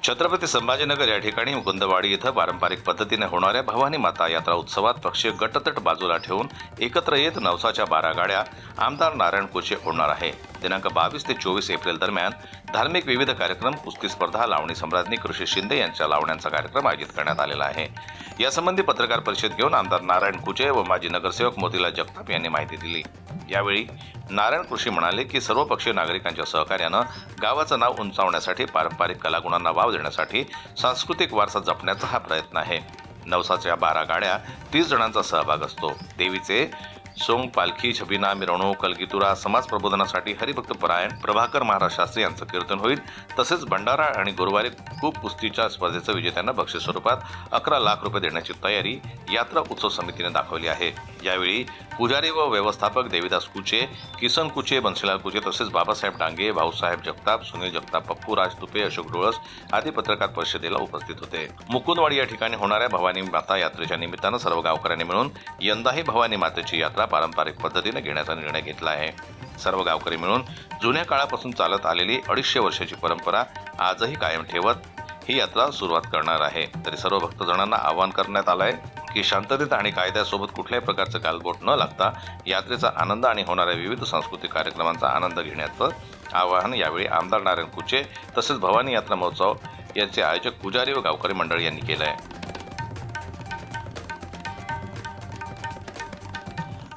छत्रपती संभाजीनगर या ठिकाणी मुकुंदवाडी इथं पारंपरिक पद्धतीने होणाऱ्या भवानी माता यात्रा उत्सवात पक्षीय गटतट बाजूला ठेवून एकत्र येत नवसाच्या 12 गाड्या आमदार नारायण कुचे ओढणार आहे। दिनांक 22 ते 24 एप्रिल दरम्यान धार्मिक विविध कार्यक्रम, कुस्ती स्पर्धा, लावणी सम्राज्ञी कृषी शिंदे यांच्या लावण्यांचा कार्यक्रम आयोजित करण्यात आलेला आहे। यासंबंधी पत्रकार परिषद घेऊन आमदार नारायण कुचे व माजी नगरसेवक मोतीलाल जगताप यांनी माहिती दिली। यावेळी नारायण कृषी म्हणाले की सर्वपक्षीय नागरिकांच्या सहकार्याने गावाचं नाव उंचावण्यासाठी, पारंपरिक कलागुणांना वाव देण्यासाठी सांस्कृतिक वारसा जपण्याचा हा प्रयत्न आहे। नवसाच्या 12 गाड्या 30 जणांचा सहभाग असतो। देवीचे सोंग, पालखी, छबिना, मिरवणूक, कलगीतुरा, समाज प्रबोधनासाठी हरिभक्त परायण प्रभाकर महाराज शास्त्री यांचं कीर्तन होईल। तसेच भंडारा आणि गुरुवारी खूप कुस्तीच्या स्पर्धेचं विजेत्यांना बक्षीस स्वरूपात 11 लाख रुपये देण्याची तयारी यात्रा उत्सव समितीने दाखवली आहे। यावेळी पुजारी व व्यवस्थापक देवीदास कुचे, किसन कुचे, बन्सीलाल कुचे तसेच बाबासाहेब डांगे, भाऊसाहेब जगताप, सुनील जगताप, पप्पू राज तुपे, अशोक डोळस आदी पत्रकार परिषदेला उपस्थित होते। मुकुंदवाडी या ठिकाणी होणाऱ्या भवानी माता यात्रेच्या निमित्तानं सर्व गावकऱ्यांनी मिळून यंदाही भवानी मातेची यात्रा पारंपरिक पद्धतीने घेण्याचा निर्णय घेतला आहे। सर्व गावकरी मिळून जुन्या काळापासून चालत आलेली 250 वर्षाची परंपरा आजही कायम ठेवत ही यात्रा सुरुवात करणार आहे। तरी सर्व भक्तजनांना आवाहन करण्यात आलं आहे की शांततेत आणि कायद्यासोबत कुठल्याही प्रकारचं गालबोट न लागता यात्रेचा आनंद आणि होणाऱ्या विविध सांस्कृतिक कार्यक्रमांचा आनंद घेण्याचं आवाहन यावेळी आमदार नारायण कुचे तसेच भवानी यात्रा महोत्सव यांचे आयोजक, पुजारी व गावकरी मंडळी यांनी केलं आहे।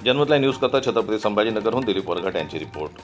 जनमत लाईव्ह न्यूज करता छत्रपती संभाजीनगरहून दिलीप वरघट यांची रिपोर्ट।